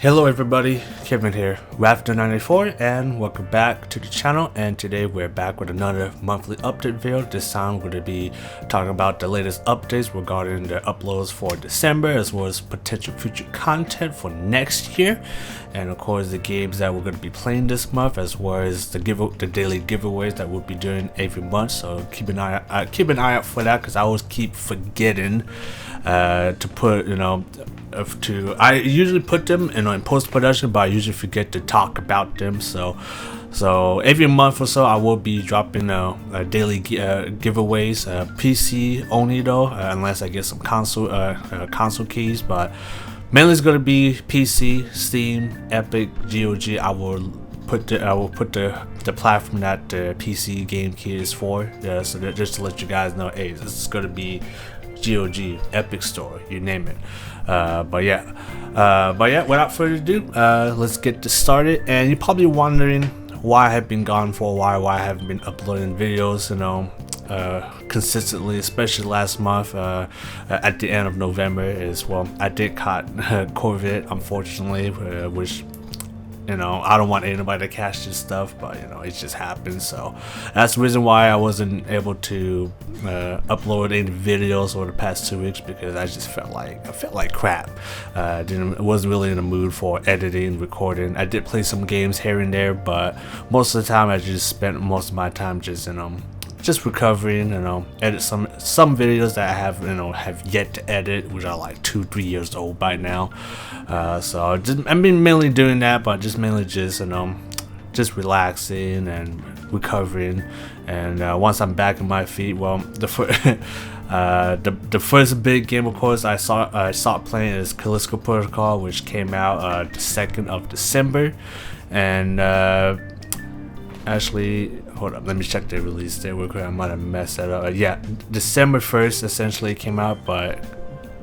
Hello everybody, Kevin here, Raptor94, and welcome back to the channel. And today we're back with another monthly update video. This time we're going to be talking about the latest updates regarding the uploads for December, as well as potential future content for next year, and of course the games that we're going to be playing this month, as well as the daily giveaways that we'll be doing every month. So keep an eye out for that, because I always keep forgetting to put, I usually put them in post-production, but I usually forget to talk about them. So every month or so I will be dropping daily giveaways, PC only though, unless I get some console keys, but mainly it's going to be PC, Steam, Epic, GOG. I will put the platform that the PC game key is for, so that just to let you guys know, hey, this is going to be GOG, Epic Store, you name it. But yeah, without further ado, let's get this started. And you're probably wondering why I have been gone for a while, why I haven't been uploading videos, consistently, especially last month, at the end of November as well. I did caught COVID, unfortunately, which, I don't want anybody to catch this stuff, but it just happens. So that's the reason why I wasn't able to upload any videos over the past 2 weeks, because I just felt like crap. Wasn't really in the mood for editing, recording. I did play some games here and there, but most of the time I just spent most of my time just recovering, edit some videos that I have yet to edit, which are like 2-3 years old by now. So I've been mainly doing that, but mainly just relaxing and recovering. And once I'm back on my feet, well, the first big game, of course, I started playing is Callisto Protocol, which came out the 2nd of December. And actually, hold up, let me check the release date real quick. I might have messed that up. Yeah, December 1st essentially came out, but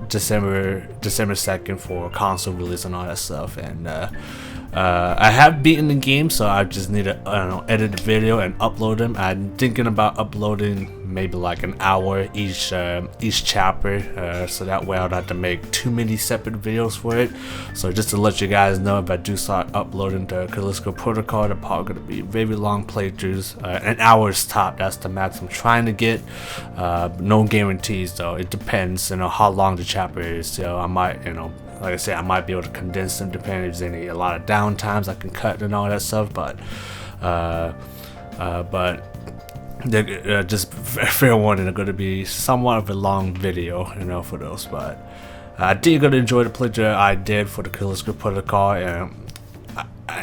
December 2nd for console release and all that stuff. And I have beaten the game, so I just need to edit the video and upload them. I'm thinking about uploading maybe like an hour each chapter, so that way I don't have to make too many separate videos for it. So just to let you guys know, if I do start uploading the Callisto Protocol, they're probably going to be very long playthroughs, an hour's top. That's the max I'm trying to get. No guarantees though, it depends how long the chapter is. So I might, like I said, I might be able to condense them depending if there's a lot of downtimes I can cut and all that stuff. But just fair warning, they're going to be somewhat of a long video, for those. But I think you're going to enjoy the playthrough I did for the Callisto Protocol. And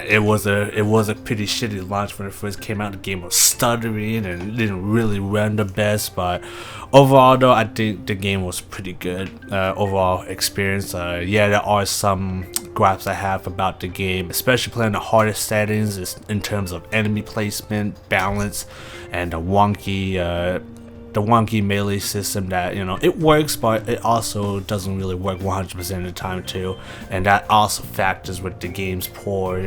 it was a pretty shitty launch when it first came out. The game was stuttering and it didn't really run the best, but overall though, I think the game was pretty good. Overall experience, yeah, there are some gripes I have about the game, especially playing the hardest settings, is in terms of enemy placement, balance, and the wonky melee system that it works, but it also doesn't really work 100% of the time too, and that also factors with the game's poor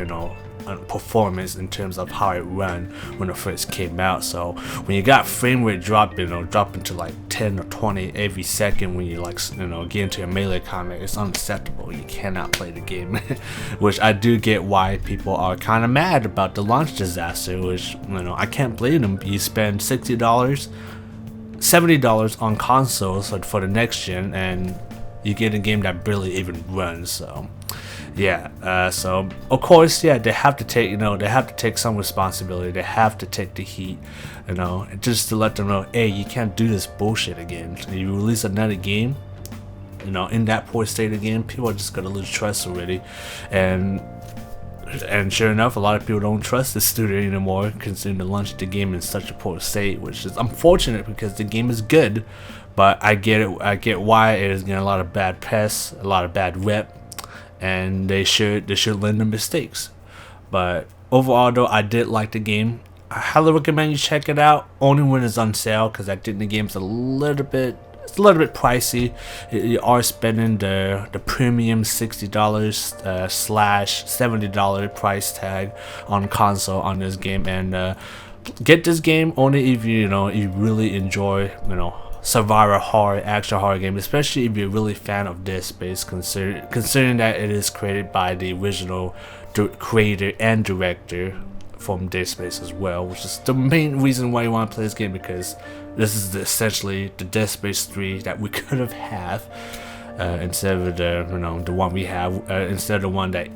performance in terms of how it ran when it first came out. So when you got frame rate dropping to like 10 or 20 every second when you get into a melee combat, it's unacceptable. You cannot play the game. Which I do get why people are kind of mad about the launch disaster, which I can't blame them. You spend $60, $70 on consoles for the next gen, and you get a game that barely even runs. So yeah, so of course, yeah, they have to take some responsibility. They have to take the heat, just to let them know, hey, you can't do this bullshit again. You release another game, in that poor state again, people are just gonna lose trust already. And sure enough, a lot of people don't trust the studio anymore, considering they launched the game in such a poor state, which is unfortunate because the game is good. But I get it. I get why it is getting a lot of bad press, a lot of bad rep, and they should learn their mistakes. But overall, though, I did like the game. I highly recommend you check it out, only when it's on sale, because I think the game's a little bit pricey. You are spending the premium $60 slash $70 price tag on console on this game, and get this game only if you really enjoy survival horror, action horror game, especially if you're really a fan of Dead Space, considering that it is created by the original creator and director from Dead Space as well, which is the main reason why you want to play this game, because this is essentially the Dead Space 3 that we could have had instead of the one we have, instead of the one that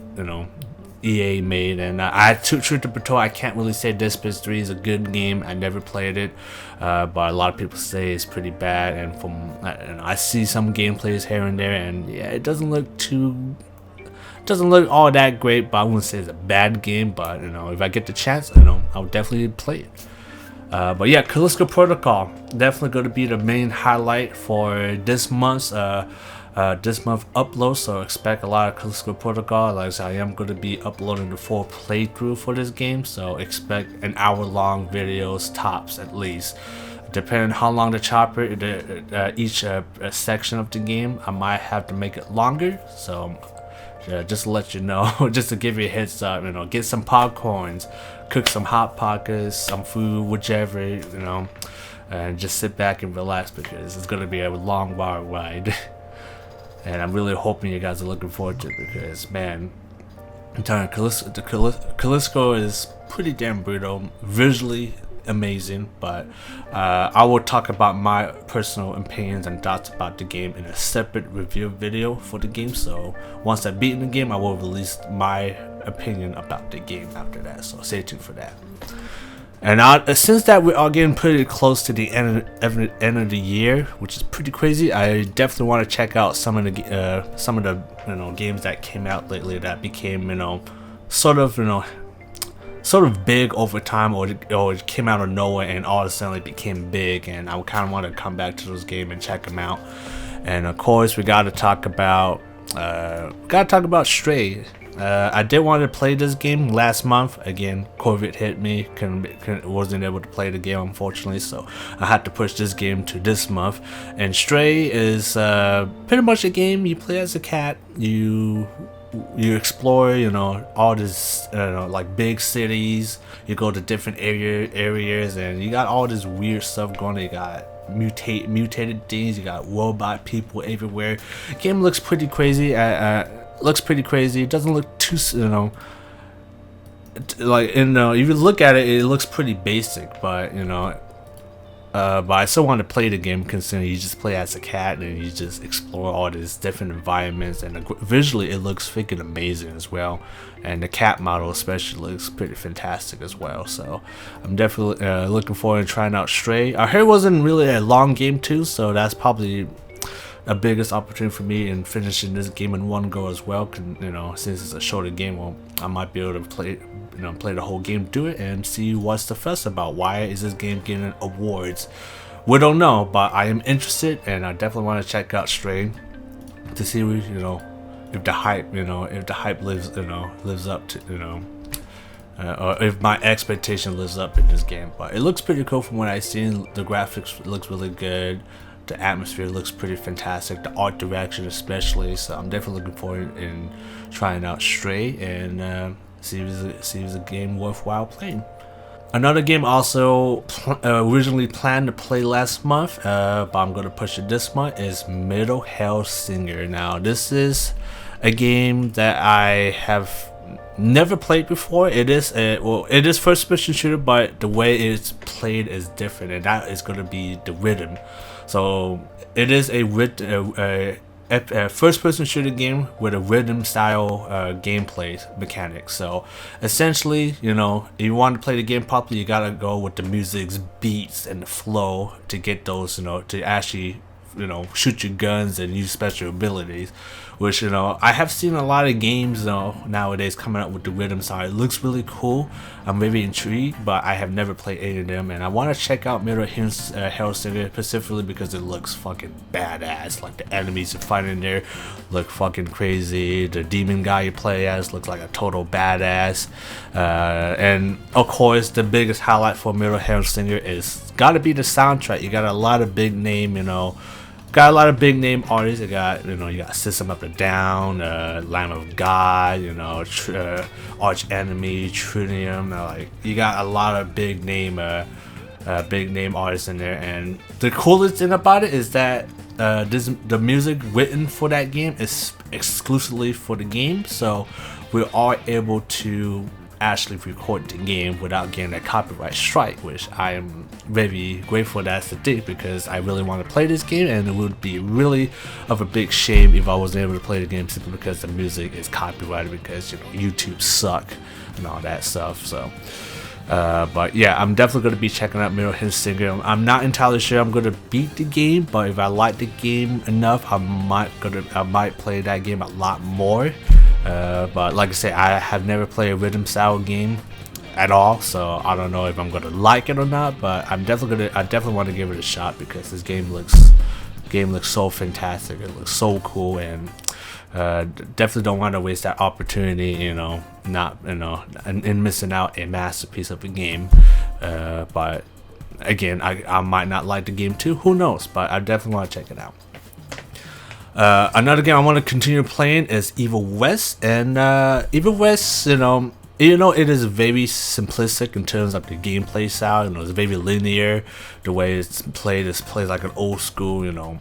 EA made. And truth to be told, I can't really say Dead Space 3 is a good game. I never played it, but a lot of people say it's pretty bad. And from I see some gameplays here and there, and yeah, it doesn't look all that great. But I wouldn't say it's a bad game. But if I get the chance, I'll definitely play it. But yeah, Callisto Protocol definitely going to be the main highlight for this month's upload, so expect a lot of Callisto Protocol. Like I said, I am going to be uploading the full playthrough for this game, so expect an hour-long videos tops at least. Depending on how long the chopper, each section of the game, I might have to make it longer. So just to let you know, just to give you a heads up, get some popcorns, cook some hot pockets, some food, whichever, and just sit back and relax, because it's going to be a long wild ride. And I'm really hoping you guys are looking forward to it, because man, I'm telling you, Callisto is pretty damn brutal, visually amazing. But I will talk about my personal opinions and thoughts about the game in a separate review video for the game. So once I've beaten the game, I will release my opinion about the game after that, so stay tuned for that. And since that we are getting pretty close to the end of the year, which is pretty crazy, I definitely want to check out some of the games that came out lately that became sort of big over time, or it came out of nowhere and all of a sudden it became big, and I kind of want to come back to those games and check them out. And of course, we got to talk about Stray. I did want to play this game last month. Again, COVID hit me, wasn't able to play the game, unfortunately, so I had to push this game to this month. And Stray is pretty much a game you play as a cat. You explore, all this, like big cities. You go to different areas, and you got all this weird stuff going on. You got mutated things. You got robot people everywhere. The game looks pretty crazy. It doesn't look too, like, if you look at it, it looks pretty basic, but but I still want to play the game, considering you just play as a cat and you just explore all these different environments, and visually it looks freaking amazing as well, and the cat model especially looks pretty fantastic as well. So I'm definitely looking forward to trying out Stray. I heard it wasn't really a long game too, so that's probably the biggest opportunity for me in finishing this game in one go as well. Since it's a shorter game, well, I might be able to play the whole game, do it, and see what's the fuss about. Why is this game getting awards? We don't know, but I am interested, and I definitely want to check out Stray to see if the hype lives up to or if my expectation lives up in this game. But it looks pretty cool from what I've seen. The graphics looks really good. The atmosphere looks pretty fantastic, the art direction especially, so I'm definitely looking forward in trying out Stray and see if it's a game worthwhile playing. Another game also originally planned to play last month, but I'm going to push it this month, is Metal Hellsinger. Now this is a game that I have never played before. It is first person shooter, but the way it's played is different, and that is going to be the rhythm. So it is a first person shooter game with a rhythm style gameplay mechanics. So essentially, if you want to play the game properly, you gotta go with the music's beats and the flow to get those, to actually shoot your guns and use special abilities, which I have seen a lot of games nowadays coming up with the rhythm side. It looks really cool. I'm very intrigued, but I have never played any of them, and I want to check out Metal Hellsinger specifically because it looks fucking badass. Like the enemies you're fighting there look fucking crazy. The demon guy you play as looks like a total badass, and of course the biggest highlight for Metal Hellsinger is gotta be the soundtrack. You got a lot of big name, got a lot of big name artists. You got System Up and Down, Lamb of God, Arch Enemy, Trinium. Like you got a lot of big name big name artists in there. And the coolest thing about it is that the music written for that game is exclusively for the game, so we are able to actually record the game without getting a copyright strike, which I am very grateful that's the thing, because I really want to play this game, and it would be really of a big shame if I wasn't able to play the game simply because the music is copyrighted, because, you know, YouTube suck and all that stuff. So but yeah, I'm definitely going to be checking out Mirror Singer. I'm not entirely sure I'm going to beat the game, but if I like the game enough, I might play that game a lot more. But like I said, I have never played a rhythm style game at all, so I don't know if I'm gonna like it or not. But I definitely want to give it a shot, because this game looks so fantastic. It looks so cool, and definitely don't want to waste that opportunity, and missing out a masterpiece of a game. But again, I might not like the game too. Who knows? But I definitely want to check it out. Another game I want to continue playing is Evil West, and Evil West, it is very simplistic in terms of the gameplay style. It's very linear. The way it's played is played like an old school,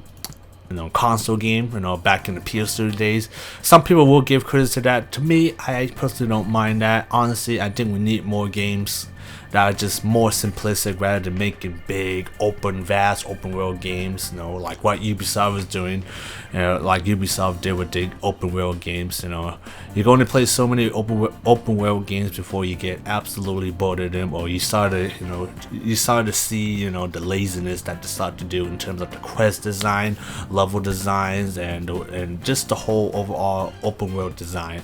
console game, back in the PS2 days. Some people will give credit to that. To me, I personally don't mind that. Honestly, I think we need more games that are just more simplistic rather than making big, vast open world games, like what Ubisoft is doing, like Ubisoft did with the open world games. You can only play so many open world games before you get absolutely bored of them, or you start to see, the laziness that they start to do in terms of the quest design, level designs, and just the whole overall open world design.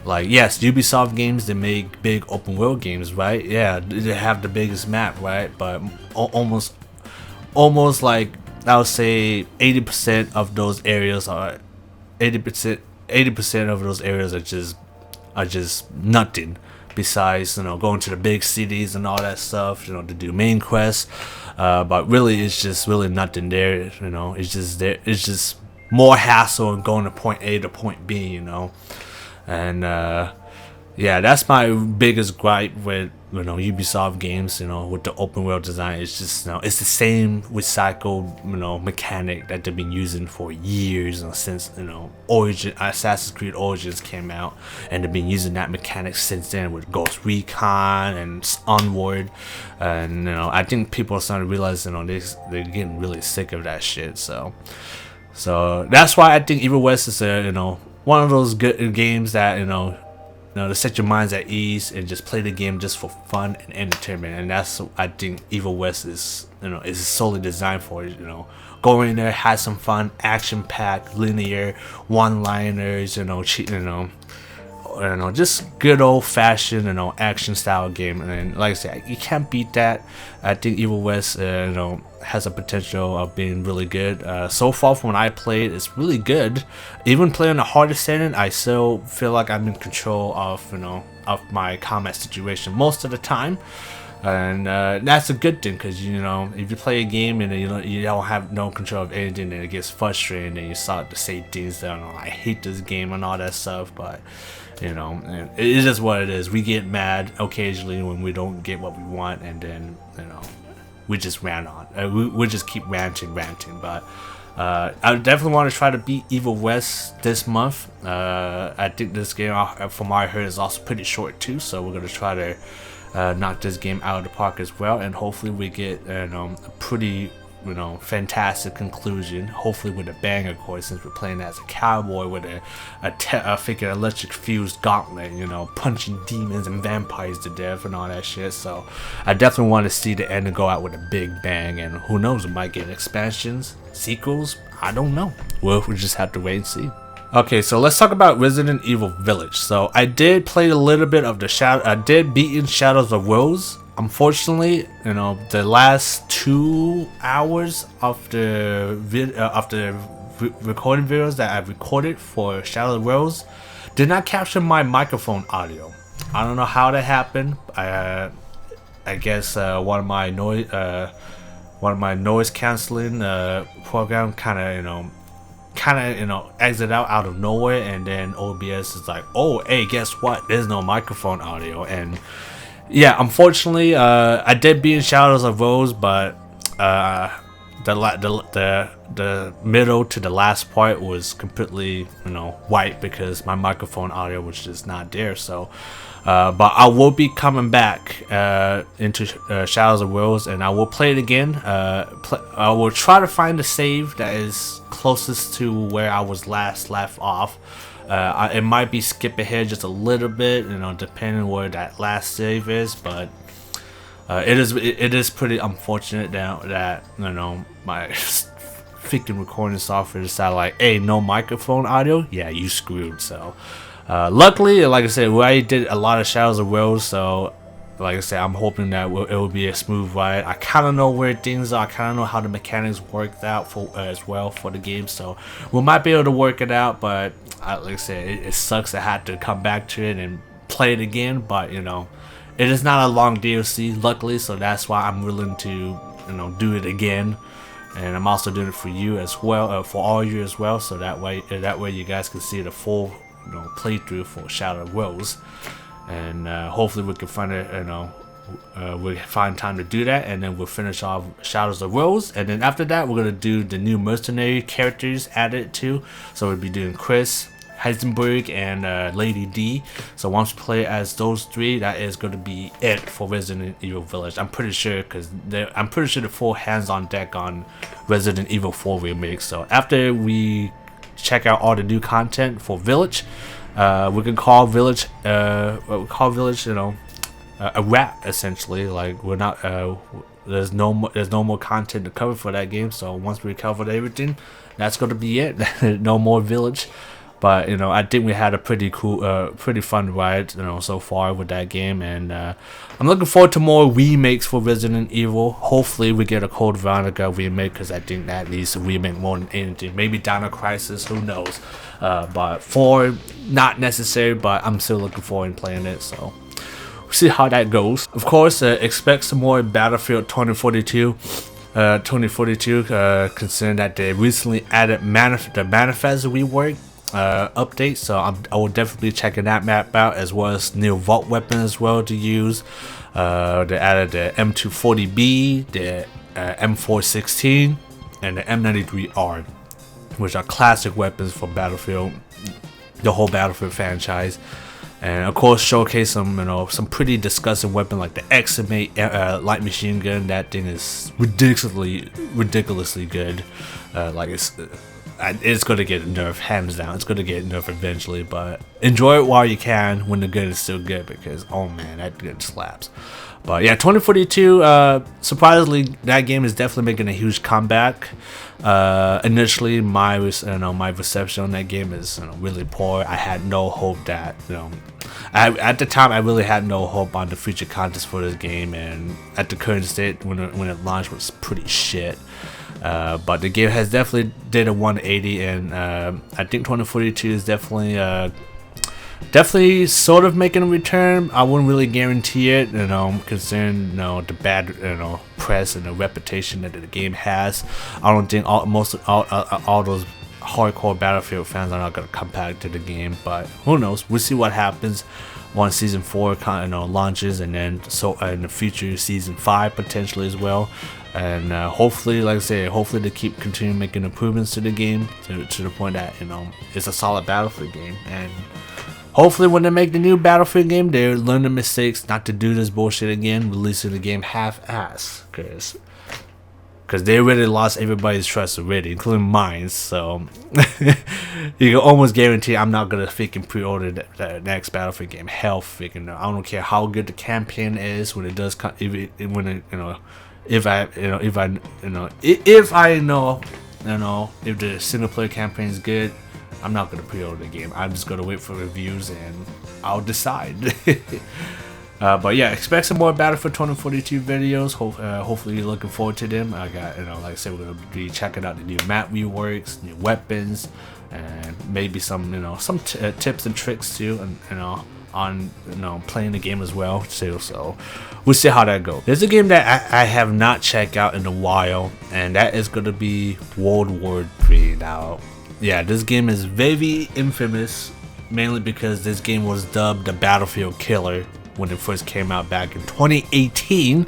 Like, yes, Ubisoft games, they make big open world games, right? Yeah, they have the biggest map, right? But almost like, I would say 80% of those areas are 80% of those areas are just nothing besides, going to the big cities and all that stuff, to do main quests. But really, it's just really nothing there. It's just there. It's just more hassle in going to point A to point B. And yeah, that's my biggest gripe with Ubisoft games, with the open world design. It's just it's the same recycled mechanic that they've been using for years, since Assassin's Creed Origins came out, and they've been using that mechanic since then with Ghost Recon and Onward. And I think people are starting to realize they're getting really sick of that shit. So that's why I think Evil West is one of those good games that to set your minds at ease and just play the game just for fun and entertainment. And that's what I think Evil West is is solely designed for. Go in there, have some fun, action packed, linear, one-liners, just good old fashioned action style game. And like I said, you can't beat that. I think Evil West has a potential of being really good. So far from when I played, it's really good. Even playing the hardest setting, I still feel like I'm in control of of my combat situation most of the time. And that's a good thing, because if you play a game and you don't have no control of anything, then it gets frustrating, and you start to say things that I hate this game and all that stuff. But it is just what it is. We get mad occasionally when we don't get what we want, and then we just rant on. We just keep ranting. But I definitely want to try to beat Evil West this month. I think this game, from what I heard, is also pretty short too, so we're gonna try to knock this game out of the park as well, and hopefully we get a pretty fantastic conclusion, hopefully with a bang, of course, since we're playing as a cowboy with a freaking electric fused gauntlet, punching demons and vampires to death and all that shit. So I definitely want to see the end and go out with a big bang, and who knows, we might get expansions, sequels, I don't know. Well, we just have to wait and see. Okay, so let's talk about Resident Evil Village. So I did play a little bit of I did beat in Shadows of Rose. Unfortunately, the last 2 hours of the recording videos that I recorded for Shadows of Rose did not capture my microphone audio. I don't know how that happened. I guess one of my noise canceling program kind of exit out of nowhere, and then OBS is like, oh hey, guess what, there's no microphone audio. And yeah, unfortunately, I did beat Shadows of Rose, but the middle to the last part was completely, white because my microphone audio was just not there. So, but I will be coming back into Shadows of Rose, and I will play it again. I will try to find a save that is closest to where I was last left off. It might be skip ahead just a little bit, depending where that last save is, but it is pretty unfortunate that my freaking recording software decided like, hey, no microphone audio, yeah, you screwed. So luckily, like I said, we already did a lot of Shadows of Rose, so like I said, I'm hoping that it will be a smooth ride. I kind of know where things are. I kind of know how the mechanics worked out for as well for the game, so we might be able to work it out. But like I said, it sucks I had to come back to it and play it again. But it is not a long DLC, luckily, so that's why I'm willing to do it again. And I'm also doing it for you as well, for all you as well, so that way you guys can see the full playthrough for Shadow of Rose. And hopefully we can find it, we'll find time to do that, and then we'll finish off Shadows of Rose. And then after that, we're gonna do the new mercenary characters added too. So we'll be doing Chris, Heisenberg, and Lady D. So once we play as those three, that is going to be it for Resident Evil Village. I'm pretty sure, because I'm pretty sure the full hands-on deck on Resident Evil 4 remake. So after we check out all the new content for Village, we can call Village a wrap, essentially. Like, we're not there's no more content to cover for that game. So once we covered everything, that's going to be it. No more Village. But I think we had a pretty cool, pretty fun ride, so far with that game, and I'm looking forward to more remakes for Resident Evil. Hopefully, we get a Code Veronica remake, because I think that needs a remake more than anything. Maybe Dino Crisis, who knows? But 4, not necessary. But I'm still looking forward to playing it. So we'll see how that goes. Of course, expect some more Battlefield 2042. 2042, considering that they recently added the manifest rework update, so I will definitely be checking that map out, as well as new vault weapon as well to use. They added the M240B, the M416, and the M93R, which are classic weapons for Battlefield, the whole Battlefield franchise. And of course, showcase some pretty disgusting weapon like the XM8 light machine gun. That thing is ridiculously good. It's gonna get nerfed, hands down. It's gonna get nerfed eventually, but enjoy it while you can when the gun is still good, because oh man, that gun slaps. But yeah, 2042. Surprisingly, that game is definitely making a huge comeback. Initially, my reception on that game is really poor. I had no hope that at the time I really had no hope on the future contents for this game, and at the current state when it launched was pretty shit. But the game has definitely did a 180, and I think 2042 is definitely sort of making a return. I wouldn't really guarantee it, considering the bad press and the reputation that the game has. I don't think all those hardcore Battlefield fans are not gonna come back to the game, but who knows? We'll see what happens once season 4 launches, and then in the future season 5 potentially as well. And hopefully, like I said, hopefully they keep continuing making improvements to the game to the point that it's a solid Battlefield game. And hopefully when they make the new Battlefield game, they learn the mistakes not to do this bullshit again, releasing the game half-ass, because they already lost everybody's trust already, including mine. So you can almost guarantee I'm not gonna freaking pre-order the next Battlefield game. Hell, freaking I don't care how good the campaign is when it does come. If the single player campaign is good, I'm not gonna pre-order the game. I'm just gonna wait for reviews and I'll decide. But yeah, expect some more Battlefield 2042 videos. Hopefully you're looking forward to them. I got like I said, we're gonna be checking out the new map reworks, new weapons, and maybe some tips and tricks too, and on playing the game as well too. So we'll see how that goes. There's a game that I have not checked out in a while, and that is gonna be World War III. Now, yeah, this game is very infamous, mainly because this game was dubbed the Battlefield Killer. when it first came out back in 2018.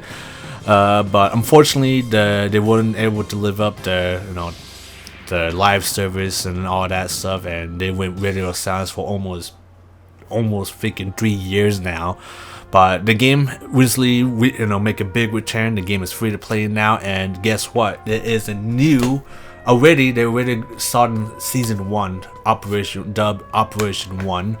But unfortunately, they weren't able to live up the the live service and all that stuff, and they went radio silence for almost freaking 3 years now. But the game recently, make a big return. The game is free to play now, and guess what? There is a new. They already started season 1, Operation 1,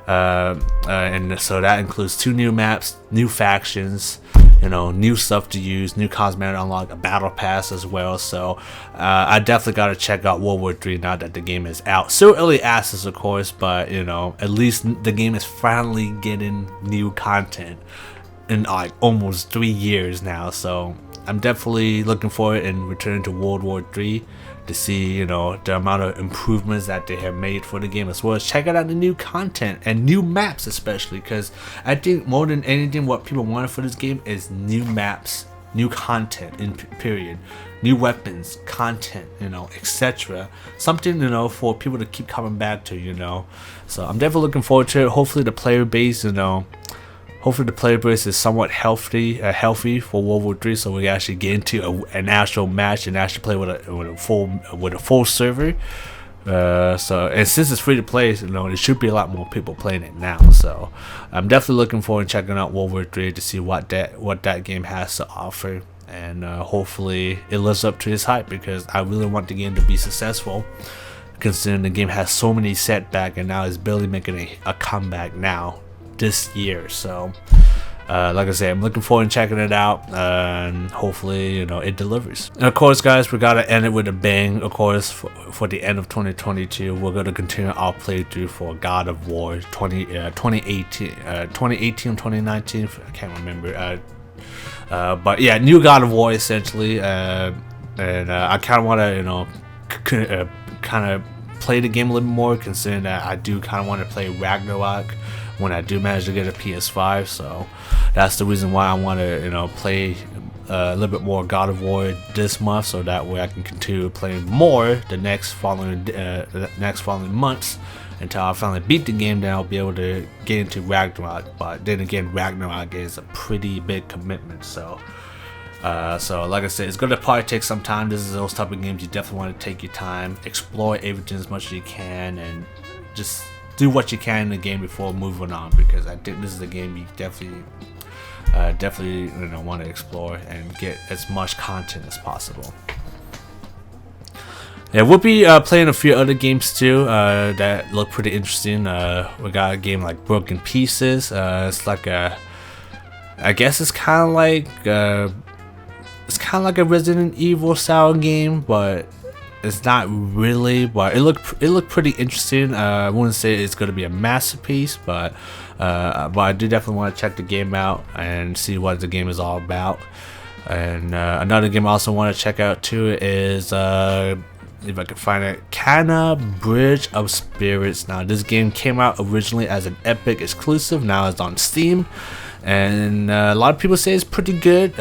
and so that includes 2 new maps, new factions, new stuff to use, new cosmetic unlock, a battle pass as well. So I definitely gotta check out World War 3 now that the game is out. Still early access, of course, but at least the game is finally getting new content in like almost 3 years now. So I'm definitely looking forward and returning to World War 3 to see the amount of improvements that they have made for the game, as well as checking out the new content and new maps, especially because I think more than anything what people wanted for this game is new maps, new content in period, new weapons, content, etc. Something for people to keep coming back to. So I'm definitely looking forward to it. Hopefully the player base Hopefully the player base is somewhat healthy for World War 3, so we can actually get into an actual match and actually play with a full server. And since it's free to play, there should be a lot more people playing it now. So I'm definitely looking forward to checking out World War 3 to see what that game has to offer, and hopefully it lives up to its hype, because I really want the game to be successful, considering the game has so many setbacks and now is barely making a comeback now this year. So like I said, I'm looking forward to checking it out, and hopefully it delivers. And of course, guys, we gotta end it with a bang. Of course, for the end of 2022, we're gonna continue our playthrough for God of War 2018 or 2019, I can't remember. But yeah, new God of War essentially, and I kind of want to kind of play the game a little more, considering that I do kind of want to play Ragnarok when I do manage to get a PS5. So that's the reason why I want to play a little bit more God of War this month, so that way I can continue playing more the next following months until I finally beat the game. Then I'll be able to get into Ragnarok. But then again, Ragnarok is a pretty big commitment, so like I said, it's gonna probably take some time. This is those type of games you definitely want to take your time, explore everything as much as you can, and just do what you can in the game before moving on, because I think this is a game you definitely want to explore and get as much content as possible. Yeah, we'll be playing a few other games too that look pretty interesting. We got a game like Broken Pieces. It's like I guess it's kind of like a Resident Evil style game, but it's not really. But it looked pretty interesting. I wouldn't say it's gonna be a masterpiece, but I do definitely want to check the game out and see what the game is all about. And another game I also want to check out too is if I can find it, Kana Bridge of Spirits. Now this game came out originally as an Epic exclusive. Now it's on Steam, and a lot of people say it's pretty good.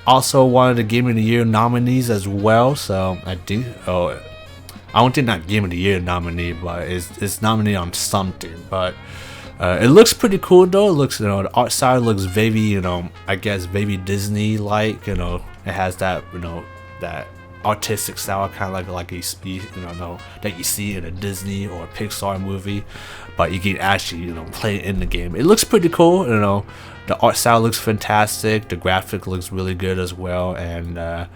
Also one of the Game of the Year nominees as well. So I think, I don't think not Game of the Year nominee, but it's nominated on something. But it looks pretty cool though. It looks, the art style looks very, I guess very Disney like. It has that, that artistic style, kind of like you see, that you see in a Disney or a Pixar movie, but you can actually play it in the game. It looks pretty cool. The art style looks fantastic, the graphic looks really good as well, and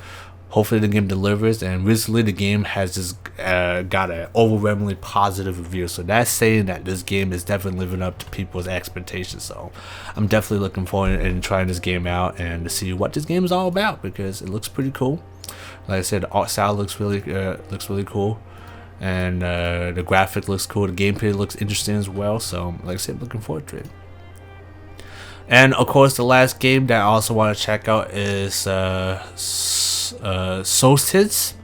hopefully the game delivers. And recently the game has just got an overwhelmingly positive review, so that's saying that this game is definitely living up to people's expectations. So I'm definitely looking forward and trying this game out and to see what this game is all about, because it looks pretty cool. Like I said, the art style looks really cool, and the graphic looks cool. The gameplay looks interesting as well. So, like I said, looking forward to it. And of course, the last game that I also want to check out is Solstice.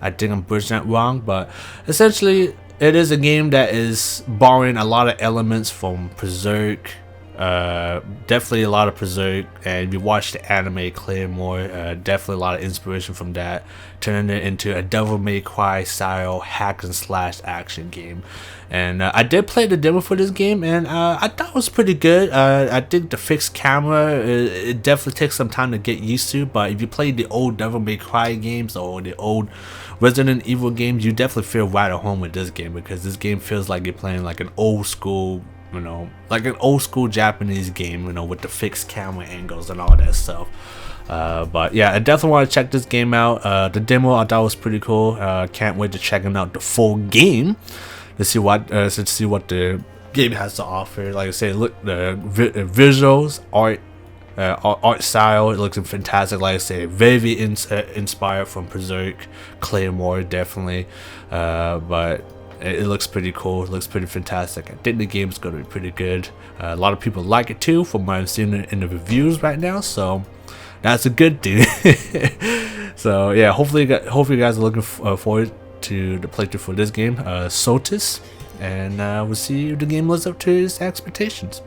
I think I'm butchering that wrong, but essentially, it is a game that is borrowing a lot of elements from Berserk, Definitely a lot of Berserk, and if you watch the anime Claymore, definitely a lot of inspiration from that, turning it into a Devil May Cry style hack and slash action game. And I did play the demo for this game, and I thought it was pretty good. I think the fixed camera, it definitely takes some time to get used to, but if you play the old Devil May Cry games or the old Resident Evil games, you definitely feel right at home with this game, because this game feels like you're playing like an old school, you know, like an old school Japanese game, you know, with the fixed camera angles and all that stuff. But yeah, I definitely want to check this game out. The demo I thought was pretty cool. Can't wait to check out the full game to see what the game has to offer. Like I said, look, the visuals, art style, it looks fantastic. Like I said, very inspired from Berserk, Claymore, definitely. But it looks pretty cool. It looks pretty fantastic. I think the game's going to be pretty good. A lot of people like it too, from what I'm seeing in the reviews right now. So that's a good thing. So yeah, hopefully you guys are looking forward to the playthrough for this game, Sotis, and we'll see if the game lives up to its expectations.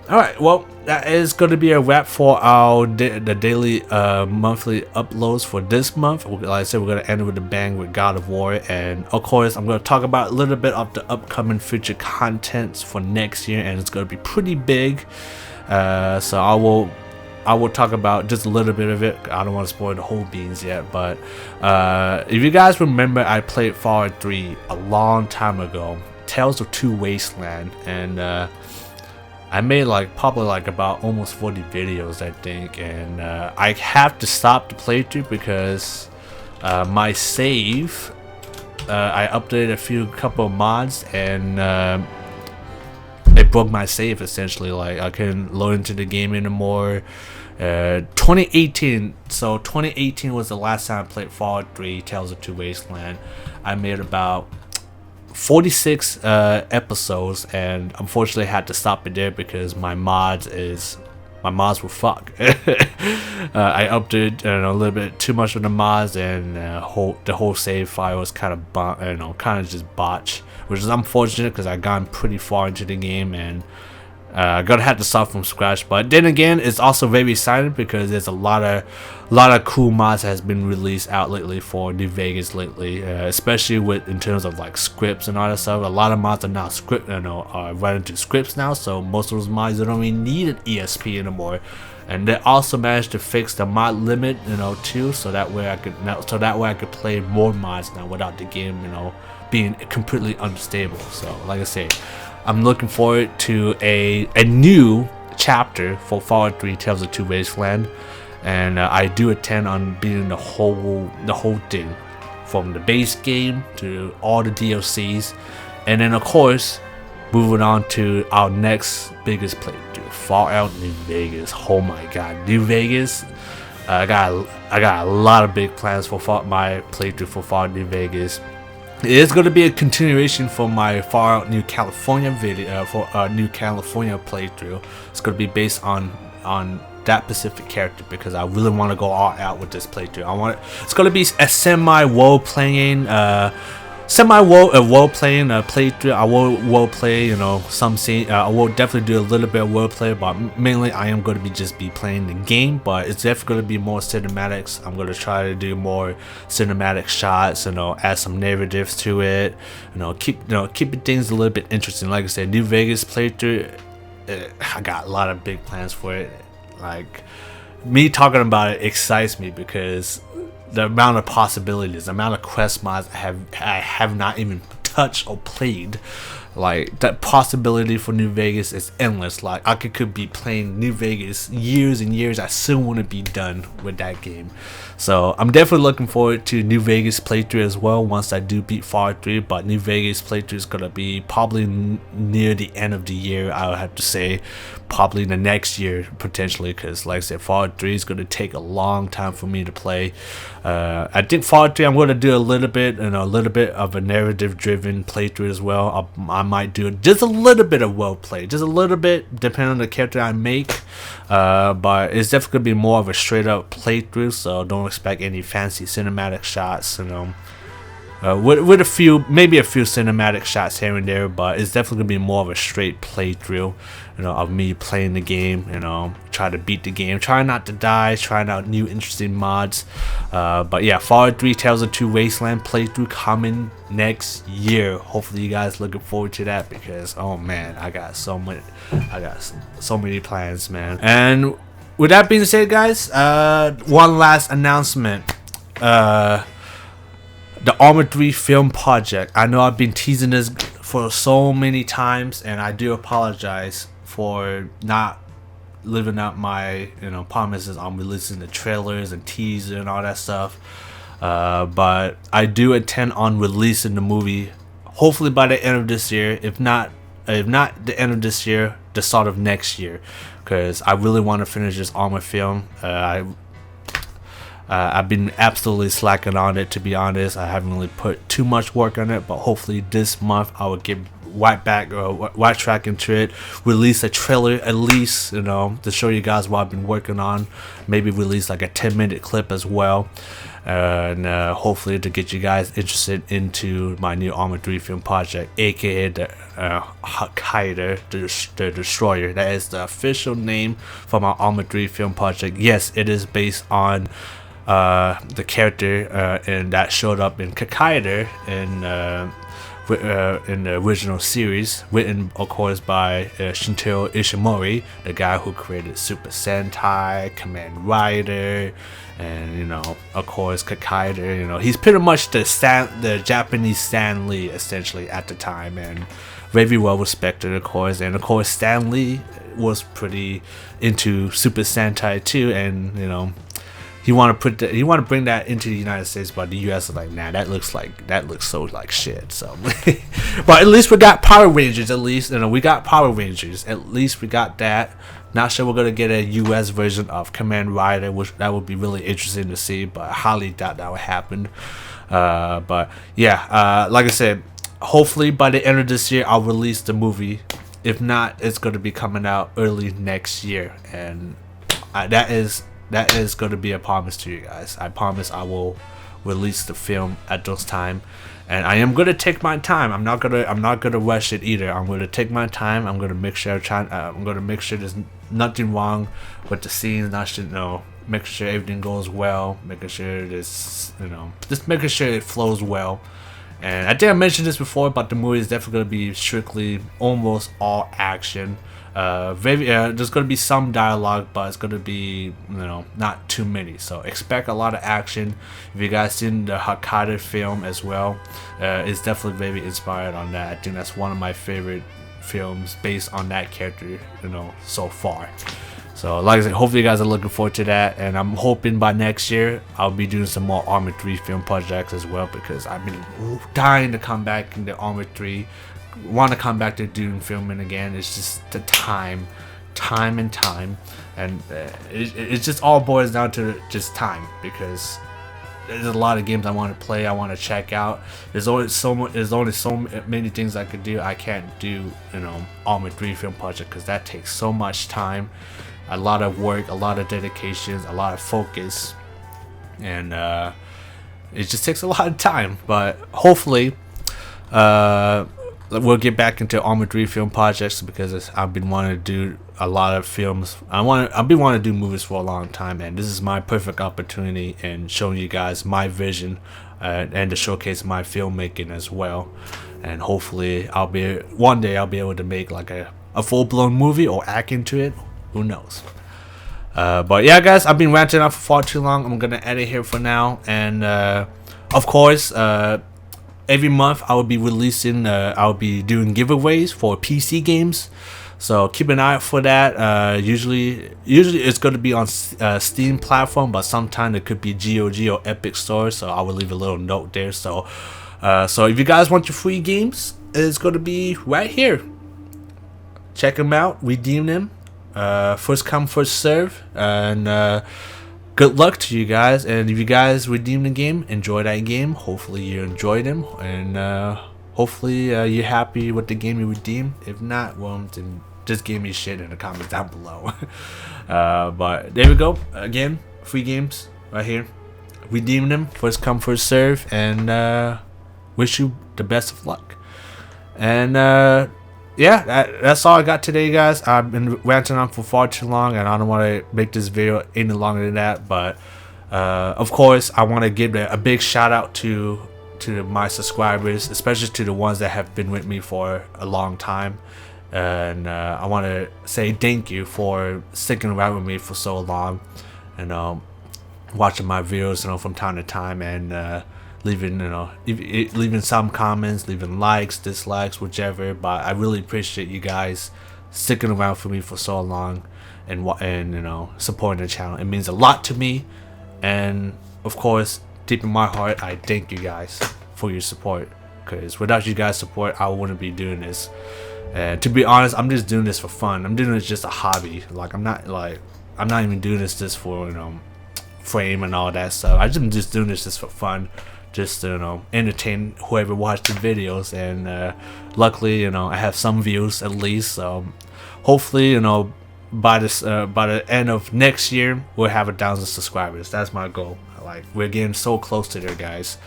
Alright, well, that is going to be a wrap for our the daily monthly uploads for this month. Like I said, we're going to end with a bang with God of War, and of course I'm going to talk about a little bit of the upcoming future contents for next year, and it's going to be pretty big. So I will talk about just a little bit of it. I don't want to spoil the whole beans yet, but if you guys remember, I played Fallout 3 a long time ago, Tales of Two Wasteland, and I made probably about almost 40 videos, I think, and I have to stop the playthrough because my save, I updated a couple of mods, and it broke my save essentially. Like, I couldn't load into the game anymore. 2018, so 2018 was the last time I played Fallout 3 Tales of Two Wasteland. I made about 46 episodes, and unfortunately I had to stop it there because my mods were fucked. I updated a little bit too much of the mods, and the whole save file was kind of just botched, which is unfortunate because I gotten pretty far into the game, and gonna have to start from scratch. But then again, it's also very exciting because there's a lot of cool mods that has been released out lately for New Vegas lately, especially in terms of like scripts and all that stuff. A lot of mods are now are running to scripts now, so most of those mods don't even need an ESP anymore. And they also managed to fix the mod limit, too, so that way I could play more mods now without the game, being completely unstable. So like I say, I'm looking forward to a new chapter for Fallout 3 Tales of Two Wasteland, and I do intend on beating the whole thing, from the base game to all the DLCs, and then of course moving on to our next biggest playthrough, Fallout New Vegas. Oh my god, New Vegas! I got a lot of big plans for my playthrough for Fallout New Vegas. It is going to be a continuation for my Fallout New California video, for New California playthrough. It's going to be based on that specific character because I really want to go all out with this playthrough. It's going to be a semi-role playing playthrough. I will role play, some scene. I will definitely do a little bit of role play, but mainly I am going to be playing the game. But it's definitely going to be more cinematics. I'm going to try to do more cinematic shots, add some narratives to it, keep things a little bit interesting. Like I said, New Vegas playthrough, I got a lot of big plans for it. Like, me talking about it excites me because the amount of possibilities, the amount of quest mods I have not even touched or played. Like, that possibility for New Vegas is endless. Like, I could be playing New Vegas years and years. I still want to be done with that game. So I'm definitely looking forward to New Vegas playthrough as well once I do beat Fallout 3. But New Vegas playthrough is going to be probably near the end of the year, I would have to say. Probably the next year, potentially, because like I said, Fallout 3 is going to take a long time for me to play. I think Fallout 3, I'm going to do a little bit of a narrative-driven playthrough as well. I might do just a little bit of role play, just a little bit, depending on the character I make. But it's definitely going to be more of a straight-up playthrough, so don't expect any fancy cinematic shots, with a few, maybe a few cinematic shots here and there, but it's definitely gonna be more of a straight playthrough, of me playing the game, try to beat the game, try not to die, trying out new interesting mods. But yeah, Fallout 3 Tales of Two Wasteland playthrough coming next year. Hopefully you guys looking forward to that, because oh man, I got so many plans, man. And with that being said, guys, one last announcement. The ArmA 3 film project. I know I've been teasing this for so many times, and I do apologize for not living up my promises on releasing the trailers and teaser and all that stuff. But I do intend on releasing the movie hopefully by the end of this year. If not the end of this year, the start of next year, because I really want to finish this ArmA film. I've been absolutely slacking on it, to be honest. I haven't really put too much work on it, but hopefully this month I will get right track into it, release a trailer at least, to show you guys what I've been working on. Maybe release like a 10-minute clip as well, and hopefully to get you guys interested into my new ArmA 3 film project, aka the Hokkaido, the Destroyer. That is the official name for my ArmA 3 film project. Yes, it is based on the character and that showed up in Kakaider in the original series, written of course by Shintaro Ishimori, the guy who created Super Sentai, Kamen Rider, and of course Kakaider. He's pretty much the Japanese Stan Lee essentially at the time, and very well respected, of course. And of course Stan Lee was pretty into Super Sentai too, and he want to bring that into the United States, but the US is like, nah, that looks so like shit. So, but at least we got Power Rangers. At least we got Power Rangers. At least we got that. Not sure we're gonna get a US version of Kamen Rider, which that would be really interesting to see, but I highly doubt that would happen. But yeah, like I said, hopefully by the end of this year I'll release the movie. If not, it's gonna be coming out early next year, and that is going to be a promise to you guys. I promise I will release the film at those time, and I am going to take my time. I'm not gonna rush it either. I'm going to take my time. I'm going to make sure there's nothing wrong with the scenes. Making sure everything goes well. Making sure just making sure it flows well. And I think I mentioned this before, but the movie is definitely going to be strictly almost all action. There's going to be some dialogue, but it's going to be not too many, so expect a lot of action. If you guys seen the Hokkaido film as well, it's definitely very inspired on that. I think that's one of my favorite films based on that character so far. So like I said, hopefully you guys are looking forward to that, and I'm hoping by next year I'll be doing some more ArmA 3 film projects as well, because I've been dying to come back into ArmA 3. Want to come back to doing filming again. It's just the time, and it just all boils down to just time, because there's a lot of games I want to play, I want to check out. There's only so many things I could do. I can't do ArmA 3 film project, because that takes so much time, a lot of work, a lot of dedications, a lot of focus, and it just takes a lot of time. But hopefully we'll get back into ArmA 3 film projects, because I've been wanting to do a lot of films. I've been wanting to do movies for a long time, and this is my perfect opportunity in showing you guys my vision and to showcase my filmmaking as well. And hopefully one day I'll be able to make like a full-blown movie or act into it. Who knows? But yeah, guys, I've been ranting on for far too long. I'm gonna edit here for now, and of course every month I will be releasing I'll be doing giveaways for PC games, so keep an eye out for that. Usually it's going to be on Steam platform, but sometimes it could be GOG or Epic Store, so I will leave a little note there. So if you guys want your free games, it's going to be right here. Check them out, redeem them, first come first serve, and good luck to you guys. And if you guys redeem the game, enjoy that game. Hopefully you enjoyed them, and hopefully you're happy with the game you redeemed. If not, well, then just give me shit in the comments down below. But there we go. Again, free games right here. Redeem them, first come first serve, and wish you the best of luck. And yeah, that's all I got today, guys. I've been ranting on for far too long, and I don't want to make this video any longer than that. But of course, I want to give a big shout out to my subscribers, especially to the ones that have been with me for a long time. And I want to say thank you for sticking around with me for so long, and watching my videos, from time to time, and leaving leaving some comments, leaving likes, dislikes, whichever. But I really appreciate you guys sticking around for me for so long, and supporting the channel. It means a lot to me, and of course, deep in my heart, I thank you guys for your support, because without you guys' support, I wouldn't be doing this. And to be honest, I'm just doing this for fun. I'm doing this just a hobby. Like, I'm not even doing this just for fame and all that stuff. I'm just doing this just for fun, just to entertain whoever watched the videos. And luckily, I have some views at least. So hopefully, by the end of next year, we'll have 1,000 subscribers. That's my goal. Like, we're getting so close to there, guys.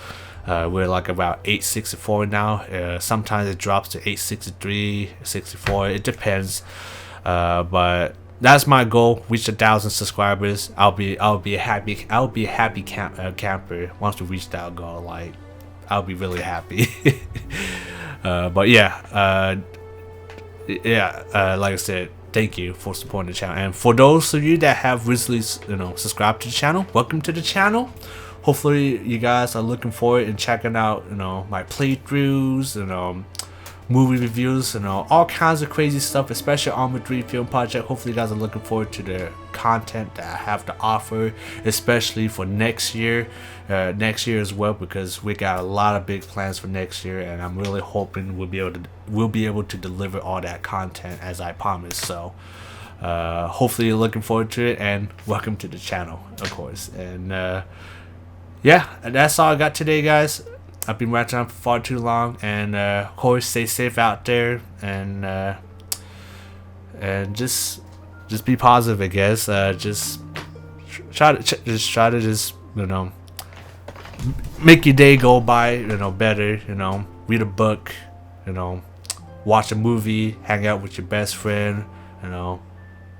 We're like about 864 now. Sometimes it drops to 863, 64. It depends. But that's my goal. Reach 1,000 subscribers. I'll be a happy camper once we reach that goal. Like, I'll be really happy. But yeah, like I said, thank you for supporting the channel. And for those of you that have recently subscribed to the channel, welcome to the channel. Hopefully you guys are looking forward and checking out my playthroughs and movie reviews and all kinds of crazy stuff, especially ArmA 3 film project. Hopefully you guys are looking forward to the content that I have to offer, especially for next year as well, because we got a lot of big plans for next year, and I'm really hoping we'll be able to deliver all that content as I promised. So hopefully you're looking forward to it, and welcome to the channel, of course. And yeah, that's all I got today, guys. I've been ranting on for far too long, and of course, stay safe out there, and just be positive, I guess. Just try to make your day go by, better. Read a book, watch a movie, hang out with your best friend,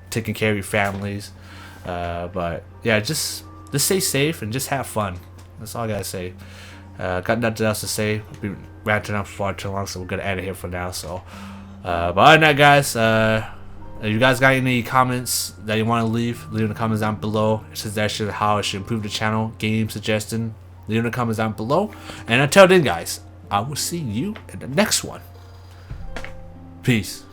taking care of your families. But yeah, just stay safe and just have fun. That's all I gotta say. Got nothing else to say. I've been ranting on for far too long, so we're gonna end it here for now. So, but other than that, guys, if you guys got any comments that you want to leave in the comments down below. Suggestion how I should improve the channel, game suggestion, leave in the comments down below. And until then, guys, I will see you in the next one. Peace.